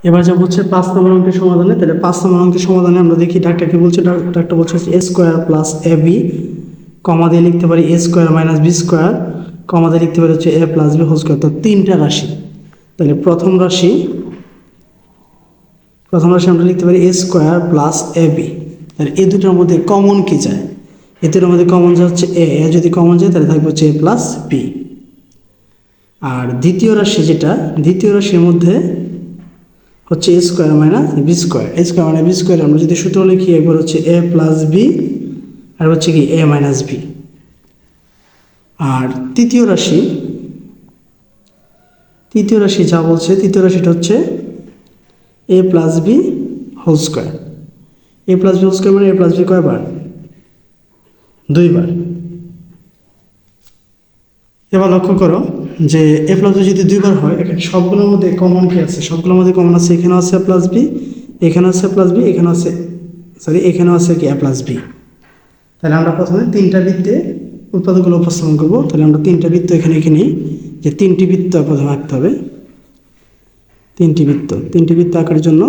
এবার যা হচ্ছে 5 নম্বর অঙ্কের সমাধানে, তাহলে 5 নম্বর অঙ্কের সমাধানে আমরা দেখি ডাক্তার কি বলছে। ডাক্তার বলছে A square plus A B comma দিয়ে লিখতে পারি A square minus B square comma দিয়ে লিখতে পারি হচ্ছে A plus B whole square. তো তিনটা রাশি, তাহলে প্রথম রাশি আমরা লিখতে পারি A square plus A B. তাহলে এই দুটোর মধ্যে কমন কি যায়? এ দুটোর মধ্যে কমন যায় হচ্ছে এ যদি কমন যায় তাহলে থাকবে হচ্ছে এ প্লাস বি। আর দ্বিতীয় রাশির মধ্যে হচ্ছে এ স্কোয়ার মাইনাস বি স্কোয়ার। এ স্কোয়ার মাইনাস বি স্কোয়ার আমরা যদি সূত্র লিখি, একবার হচ্ছে এ প্লাস বি আর হচ্ছে কি এ মাইনাস বি। আর তৃতীয় রাশি যা বলছে, তৃতীয় রাশিটা হচ্ছে A plus B whole square. A plus B whole square মানে এ প্লাস বি কয়বার? 2 বার। এবার লক্ষ্য করো যে এ প্লাস বি যদি 2 বার হয়, এখানে সবগুলোর মধ্যে কমন কি আছে? সবগুলোর মধ্যে কমন আছে, এখানে আছে এ প্লাস বি, এখানে আছে প্লাস বি, এখানেও আছে কি এ প্লাস বি। তাহলে আমরা প্রথমে তিনটা বৃত্তে উৎপাদকগুলো উপস্থাপন করবো। তাহলে আমরা তিনটা বৃত্ত এখানে নিই, যে তিনটি বৃত্ত প্রথমে আঁকতে হবে। তিনটি বৃত্ত আঁকার জন্য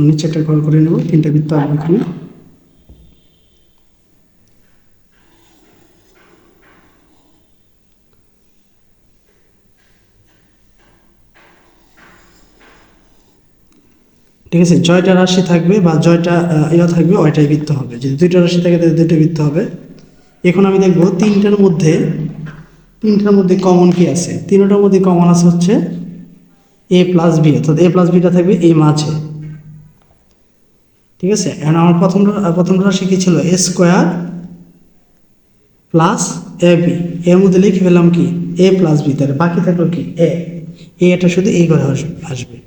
নিচে একটা ঘর করে নেব। তিনটা বৃত্ত আঁকবো এখানে। ঠিক আছে, জয়টা রাশি থাকবে বা জয়টা থাকবে, ওইটাই বৃত্ত হবে। যদি দুইটা রাশি থাকে তাহলে দুইটা বৃত্ত হবে। এখন আমি দেখবো তিনটার মধ্যে কমন কি আছে। তিনটার মধ্যে কমন আছে হচ্ছে এ প্লাস বি, অর্থাৎ এ প্লাস বিটা থাকবে এই মাঝে। ঠিক আছে, এখন আমার প্রথম রাশি কি ছিল? এ স্কোয়ার প্লাস এ বি। এর মধ্যে লিখে ফেলাম কি এ প্লাস বি, তাহলে বাকি থাকলো কি এটা শুধু এই ঘরে আসবে।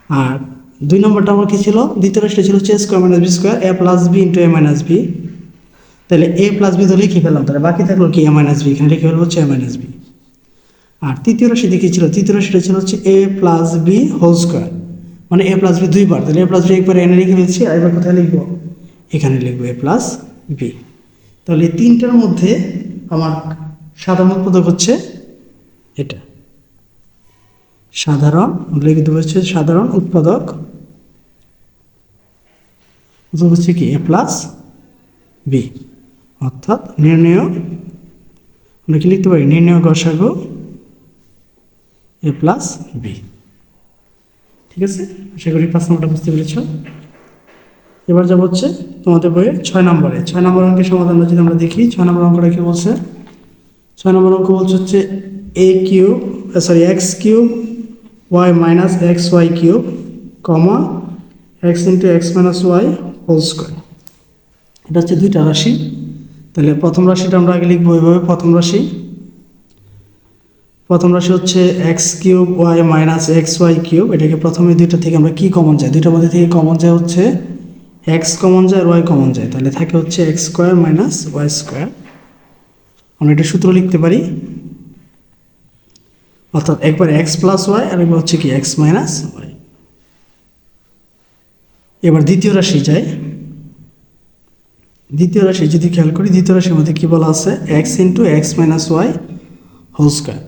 আর 2 নম্বরটা আমার কি ছিল? দ্বিতীয় রাশিটা ছিল হচ্ছে স্কোয়ার মাইনাস বি স্কোয়ার এ প্লাস বি ইন্টু এ মাইনাস বি। তাহলে এ প্লাস বি তো লিখে ফেলাম, তাহলে বাকি থাকলো কি এ মাইনাস বি, এখানে লিখে ফেলবো হচ্ছে এ মাইনাস বি। আর তৃতীয় রাশিটি কি ছিল? তৃতীয় রাশিটা ছিল হচ্ছে A plus B whole square, মানে এ প্লাস বি 2 বার। তাহলে এ প্লাস বি একবার এনে লিখে ফেলছি, আর এবার কোথায় লিখবো? এখানে লিখবো এ প্লাস বি। তাহলে এই তিনটার মধ্যে আমার সাধারণ উৎপাদক হচ্ছে এটা। লিখে দেবো হচ্ছে সাধারণ উৎপাদক হচ্ছে কি এ প্লাস বি, অর্থাৎ নির্ণেয়, আমরা কি লিখতে পারি? নির্ণেয় গসাগু এ প্লাস বি। ঠিক আছে, আশা করি 5 নম্বরটা বুঝতে পেরেছ। এবার যা হচ্ছে তোমাদের বইয়ের 6 নম্বর অঙ্কের সমাধান যদি আমরা দেখি, 6 নম্বর অঙ্কটা কি বলছে? 6 নম্বর অঙ্ক বলছে হচ্ছে X cube Y minus X Y cube comma X into X minus Y whole square. এটা হচ্ছে দুইটা রাশি। তাহলে প্রথম রাশিটা আমরা আগে লিখবো এইভাবে। প্রথম রাশি হচ্ছে X cube Y minus X Y cube. এটাকে প্রথমে দুইটা থেকে আমরা কি কমন যায়? দুইটার মধ্যে থেকে কমন যায় হচ্ছে এক্স কমন যায় আর ওয়াই কমন যায়, তাহলে থাকে হচ্ছে X square minus Y square. আমরা এটা সূত্র লিখতে পারি, অর্থাৎ একবার এক্স প্লাস ওয়াই আর একবার হচ্ছে কি এক্স মাইনাস ওয়াই। এবার দ্বিতীয় রাশি যদি খেয়াল করি, দ্বিতীয় রাশির মধ্যে কি বলা আছে? X into X minus Y whole square.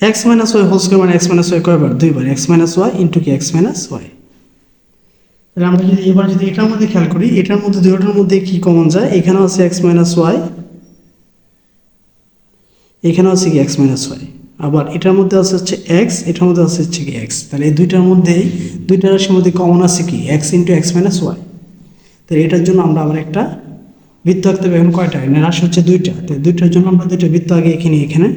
X minus Y whole square মানে এক্স মাইনাস ওয়াই কয়বার? 2 বার। এক্স মাইনাস ওয়াই ইন্টু কি এক্স মাইনাস ওয়াই। তাহলে আমরা যদি এটার মধ্যে খেয়াল করি, এটার মধ্যে দুটোর মধ্যে কি কমন যায়? এখানেও আছে এক্স মাইনাস ওয়াই, এখানেও আছে কি এক্স মাইনাস ওয়াই। আবার এটার মধ্যে আছে হচ্ছে এক্স, এটার মধ্যে আছে হচ্ছে কি এক্স। তাহলে এই দুইটা রাশির মধ্যে কমন আছে কি X into X minus Y. তাহলে এটার জন্য আমরা আবার একটা বৃত্ত আঁকতে হবে। এখন কয়টা? এখানে রাশি হচ্ছে 2টা। তাই 2টার জন্য আমরা 2টা বৃত্ত আগে এখানে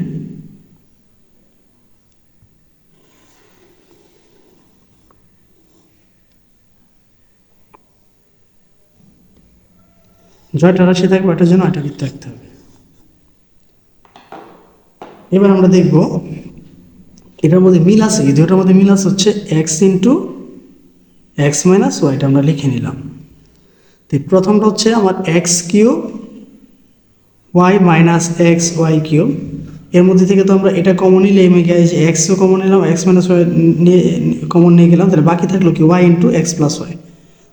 জয়টা রাশি থাকবে, ওটার জন্য একটা বৃত্ত আঁকতে হবে। এবার আমরা দেখব এটার মধ্যে মিল আছে কি? দুটার মধ্যে মিল আছে হচ্ছে এক্স ইন্টু এক্স মাইনাস ওয়াইটা আমরা লিখে নিলাম। তো প্রথমটা হচ্ছে আমার X cube Y minus X Y cube. এর মধ্যে থেকে তো আমরা এটা কমন নিলে এক্সও কমন নিলাম, এক্স মাইনাস ওয়াই নিয়ে কমন নিয়ে গেলাম। তাহলে বাকি থাকলো কি Y into X plus Y.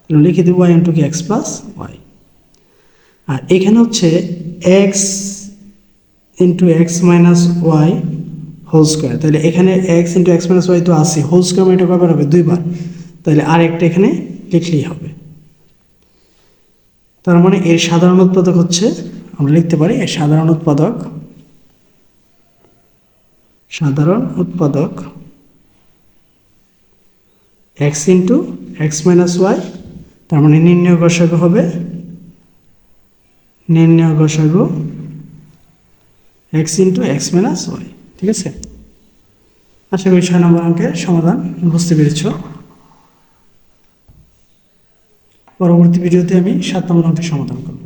তাহলে লিখে দেবো ওয়াই ইন্টু কি এক্স প্লাস ওয়াই। আর এখানে হচ্ছে X into X minus Y whole square, তাহলে এখানে X into X minus Y তো আছে, হোল স্কোয়ার মানে এটা কয়বার হবে, 2বার, তাহলে আর একটা এখানে লিখলেই হবে। তার মানে এর সাধারণ উৎপাদক হচ্ছে, আমরা লিখতে পারি এর সাধারণ উৎপাদক X into X minus Y, তার মানে নির্ণয় গসাগু হবে X into X minus Y. ঠিক আছে, আশা করি 6 নম্বর অঙ্কের সমাধান বুঝতে পেরেছ। পরবর্তী ভিডিওতে আমি 7 নম্বর অঙ্কের সমাধান করব।